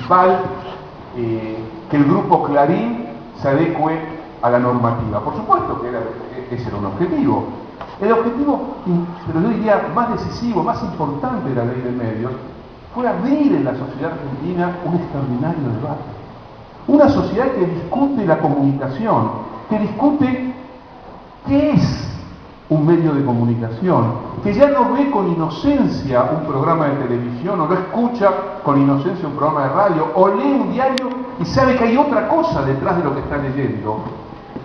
principal que el grupo Clarín se adecue a la normativa. Por supuesto que ese era un objetivo. El objetivo, pero yo diría más decisivo, más importante de la ley de medios, fue abrir en la sociedad argentina un extraordinario debate. Una sociedad que discute la comunicación, que discute qué es un medio de comunicación, que ya no ve con inocencia un programa de televisión, o no escucha con inocencia un programa de radio, o lee un diario y sabe que hay otra cosa detrás de lo que está leyendo,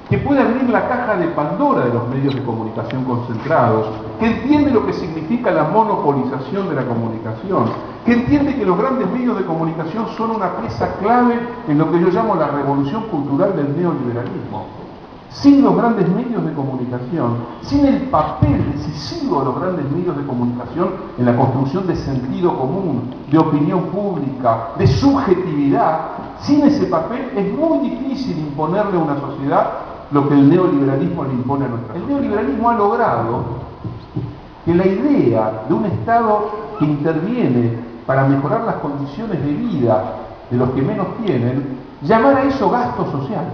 que puede abrir la caja de Pandora de los medios de comunicación concentrados, que entiende lo que significa la monopolización de la comunicación, que entiende que los grandes medios de comunicación son una pieza clave en lo que yo llamo la revolución cultural del neoliberalismo. Sin los grandes medios de comunicación, sin el papel decisivo de los grandes medios de comunicación en la construcción de sentido común, de opinión pública, de subjetividad, sin ese papel es muy difícil imponerle a una sociedad lo que el neoliberalismo le impone a nuestra sociedad. El neoliberalismo ha logrado que la idea de un Estado que interviene para mejorar las condiciones de vida de los que menos tienen, llamar a eso gasto social.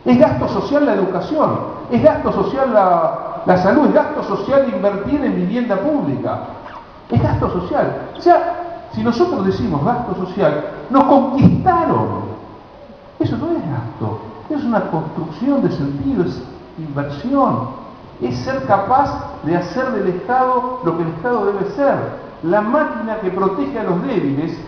Es gasto social la educación, es gasto social la salud, es gasto social invertir en vivienda pública, es gasto social. O sea, si nosotros decimos gasto social, nos conquistaron. Eso no es gasto, es una construcción de sentido, es inversión, es ser capaz de hacer del Estado lo que el Estado debe ser, la máquina que protege a los débiles,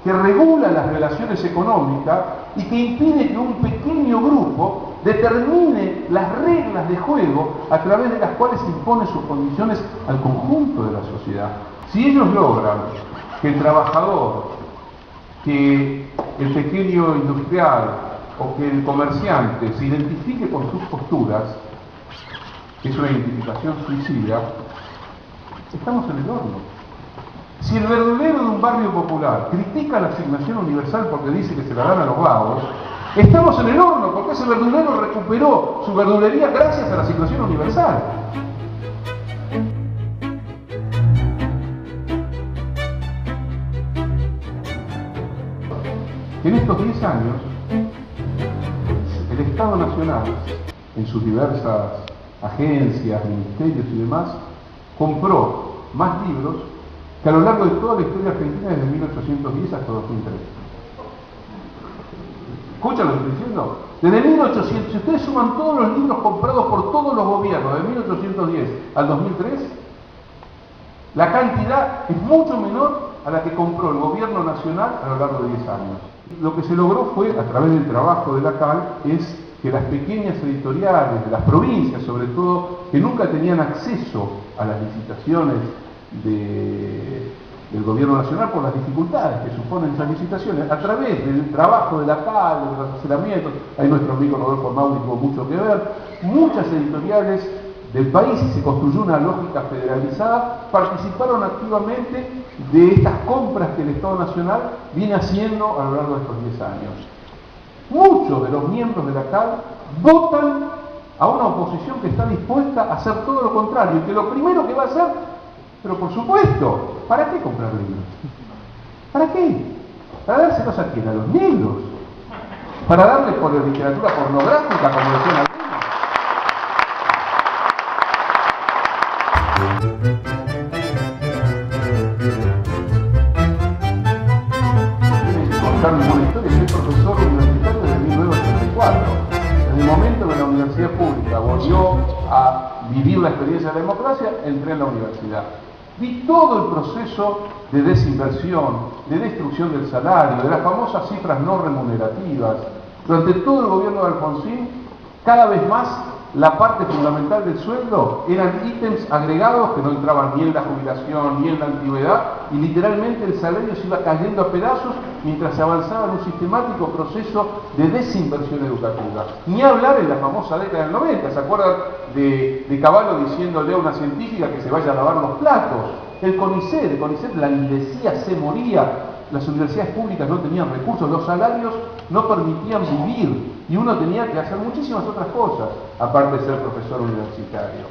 que regula las relaciones económicas y que impide que un pequeño grupo determine las reglas de juego a través de las cuales impone sus condiciones al conjunto de la sociedad. Si ellos logran que el trabajador, que el pequeño industrial o que el comerciante se identifique por sus posturas, que es una identificación suicida, estamos en el horno. Si el verdulero de un barrio popular critica la asignación universal porque dice que se la dan a los vagos, estamos en el horno porque ese verdulero recuperó su verdulería gracias a la asignación universal. En estos 10 años, el Estado Nacional, en sus diversas agencias, ministerios y demás, compró más libros que a lo largo de toda la historia argentina desde 1810 hasta 2003. ¿Escuchan lo que estoy diciendo? Desde 1800, si ustedes suman todos los libros comprados por todos los gobiernos de 1810 al 2003, la cantidad es mucho menor a la que compró el gobierno nacional a lo largo de 10 años. Lo que se logró fue, a través del trabajo de la CAL, es que las pequeñas editoriales de las provincias, sobre todo, que nunca tenían acceso a las licitaciones del gobierno nacional por las dificultades que suponen esas licitaciones, a través del trabajo de la CAL, de los asesoramientos, ahí nuestro amigo Rodolfo Mauri tuvo mucho que ver, muchas editoriales del país, y se construyó una lógica federalizada, participaron activamente de estas compras que el Estado Nacional viene haciendo a lo largo de estos 10 años. Muchos de los miembros de la CAL votan a una oposición que está dispuesta a hacer todo lo contrario, y que lo primero que va a hacer, pero por supuesto, ¿para qué comprar libros? ¿Para qué? ¿Para dárselos a quién? ¿A los negros? ¿Para darles por la literatura pornográfica, como decían algunos? Contarme una historia. Soy profesor universitario desde 1984. Desde el momento que la universidad pública volvió a vivir la experiencia de la democracia, entré en la universidad. Vi todo el proceso de desinversión, de destrucción del salario, de las famosas cifras no remunerativas. Durante todo el gobierno de Alfonsín, cada vez más la parte fundamental del sueldo eran ítems agregados que no entraban ni en la jubilación ni en la antigüedad, y literalmente el salario se iba cayendo a pedazos mientras se avanzaba en un sistemático proceso de desinversión educativa. Ni hablar en la famosa década del 90, ¿se acuerdan de Cavallo diciéndole a una científica que se vaya a lavar los platos? El CONICET languidecía, se moría, las universidades públicas no tenían recursos, los salarios no permitían vivir, y uno tenía que hacer muchísimas otras cosas, aparte de ser profesor universitario.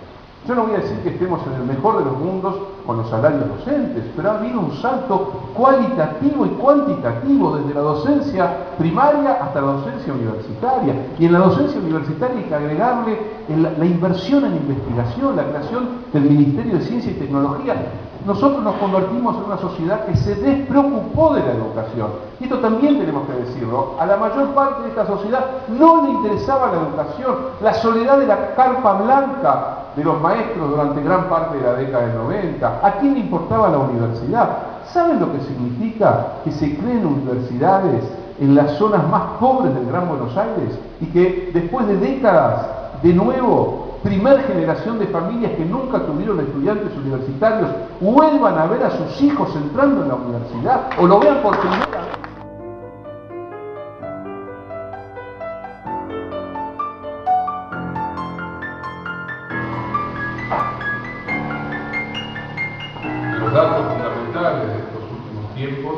Yo no voy a decir que estemos en el mejor de los mundos con los salarios docentes, pero ha habido un salto cualitativo y cuantitativo desde la docencia primaria hasta la docencia universitaria. Y en la docencia universitaria hay que agregarle la inversión en investigación, la creación del Ministerio de Ciencia y Tecnología. Nosotros nos convertimos en una sociedad que se despreocupó de la educación. Y esto también tenemos que decirlo. A la mayor parte de esta sociedad no le interesaba la educación. La soledad de la carpa blanca de los maestros durante gran parte de la década del 90. ¿A quién le importaba la universidad? ¿Saben lo que significa que se creen universidades en las zonas más pobres del Gran Buenos Aires? Y que después de décadas, de nuevo, primer generación de familias que nunca tuvieron estudiantes universitarios vuelvan a ver a sus hijos entrando en la universidad o lo vean por primera vez. Los datos fundamentales de estos últimos tiempos,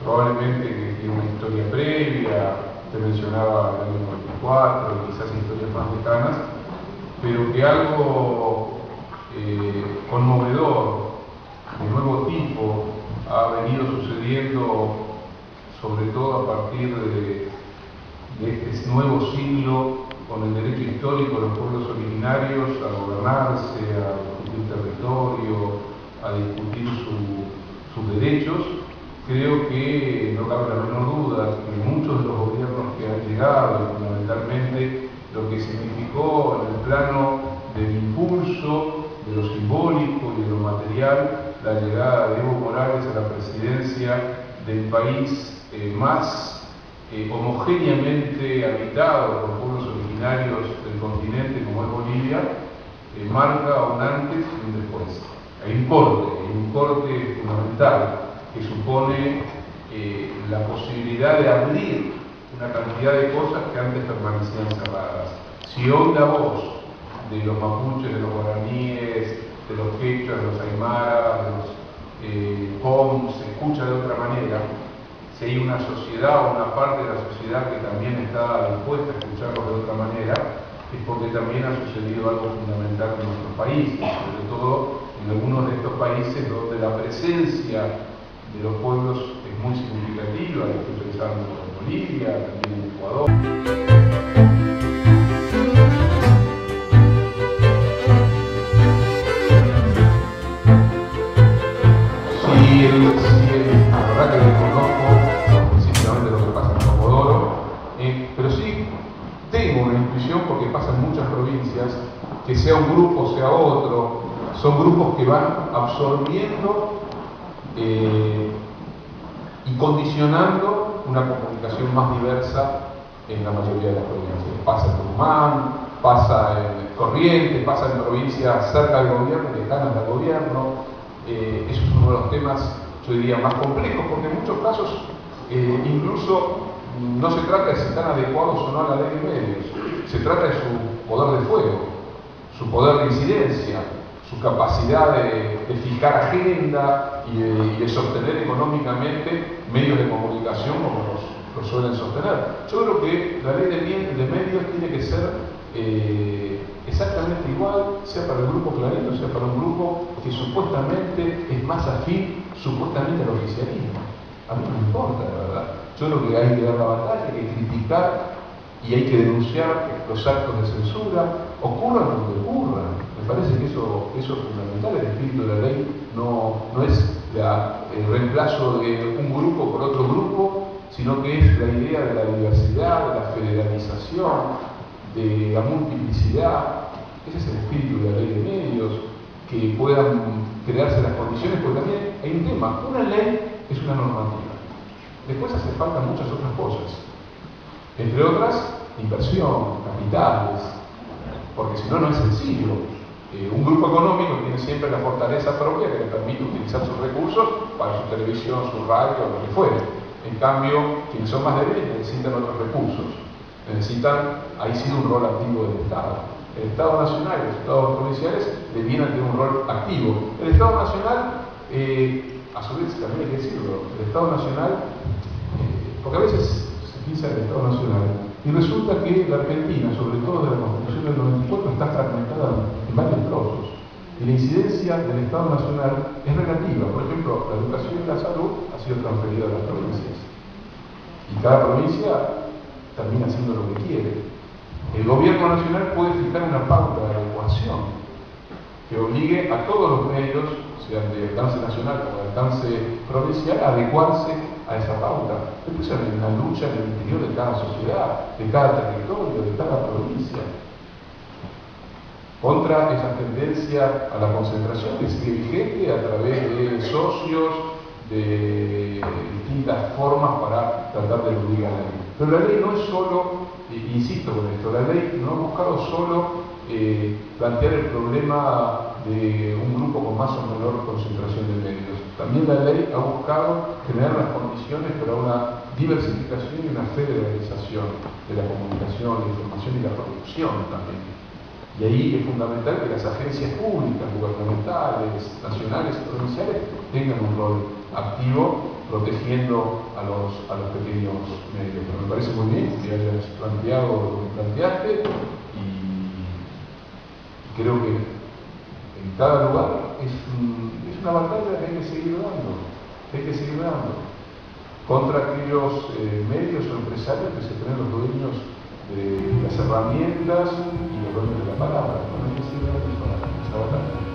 probablemente que tiene una historia previa, te mencionaba el año 94 y quizás historias más lejanas, pero que algo conmovedor de nuevo tipo ha venido sucediendo, sobre todo a partir de este nuevo siglo, con el derecho histórico de los pueblos originarios a gobernarse, a discutir territorio, a discutir sus derechos. Creo que no cabe la menor duda que muchos de los gobiernos que han llegado, y fundamentalmente lo que significó en el plano del impulso, de lo simbólico y de lo material, la llegada de Evo Morales a la presidencia del país más homogéneamente habitado por pueblos originarios del continente como es Bolivia, marca un antes y un después. Hay un corte fundamental que supone la posibilidad de abrir una cantidad de cosas que antes permanecían cerradas. Si hoy la voz de los mapuches, de los guaraníes, de los quechuas, de los aymaras, de los pom se escucha de otra manera, si hay una sociedad o una parte de la sociedad que también está dispuesta a escucharlos de otra manera, es porque también ha sucedido algo fundamental en nuestro país, sobre todo en algunos de estos países donde la presencia de los pueblos es muy significativa. Estoy pensando en Bolivia, también en Ecuador. La verdad que desconozco específicamente lo que pasa en Comodoro, pero sí tengo una intuición, porque pasa en muchas provincias, que sea un grupo, sea otro, son grupos que van absorbiendo y condicionando una comunicación más diversa en la mayoría de las provincias. Pasa en Tucumán, pasa en Corrientes, pasa en provincias cerca del gobierno, lejanas del gobierno. Eso es uno de los temas, yo diría, más complejos, porque en muchos casos incluso no se trata de si están adecuados o no a la ley de medios, se trata de su poder de fuego, su poder de incidencia, su capacidad de fijar agenda y de sostener económicamente medios de comunicación como los suelen sostener. Yo creo que la ley de medios tiene que ser exactamente igual, sea para el grupo Clarín o sea para un grupo que supuestamente es más afín supuestamente al oficialismo. A mí no me importa, la verdad. Yo creo que hay que dar la batalla, hay que criticar y hay que denunciar los actos de censura, ocurran donde ocurran. Me parece que eso es fundamental. El espíritu de la ley no es el reemplazo de un grupo por otro grupo, sino que es la idea de la diversidad, de la federalización, de la multiplicidad. Ese es el espíritu de la ley de medios, que puedan crearse las condiciones, porque también hay un tema. Una ley es una normativa. Después hace falta muchas otras cosas. Entre otras, inversión, capitales, porque si no, no es sencillo. Un grupo económico tiene siempre la fortaleza propia que le permite utilizar sus recursos para su televisión, su radio, lo que fuere. En cambio, quienes son más débiles necesitan otros recursos. Necesitan, ahí sí, un rol activo del Estado. El Estado Nacional y los Estados provinciales debieran tener un rol activo. El Estado Nacional, a su vez, también hay que decirlo, el Estado Nacional, porque a veces se piensa en el Estado Nacional, y resulta que la Argentina, sobre todo de la Constitución del 94, está fragmentada en varios trozos. Y la incidencia del Estado Nacional es relativa. Por ejemplo, la educación y la salud ha sido transferida a las provincias. Y cada provincia termina haciendo lo que quiere. El gobierno nacional puede fijar una pauta de adecuación que obligue a todos los medios, sean de alcance nacional o de alcance provincial, a adecuarse a esa pauta. Esto es una lucha en el interior de cada sociedad, de cada territorio, de cada provincia, contra esa tendencia a la concentración que sigue vigente a través de socios, de distintas formas para tratar de eludir la ley. Pero la ley no es solo, insisto con esto, la ley no ha buscado solo plantear el problema de un grupo con más o menor concentración de medios. También la ley ha buscado generar las condiciones para una diversificación y una federalización de la comunicación, la información y la producción también. Y ahí es fundamental que las agencias públicas, gubernamentales, nacionales y provinciales tengan un rol activo protegiendo a los pequeños medios. Pero me parece muy bien que hayas planteado lo que planteaste y creo que en cada lugar es una batalla que hay que seguir dando, contra aquellos medios o empresarios que se creen los dueños de las herramientas y los dueños de la palabra. No hay que seguir dando esa batalla.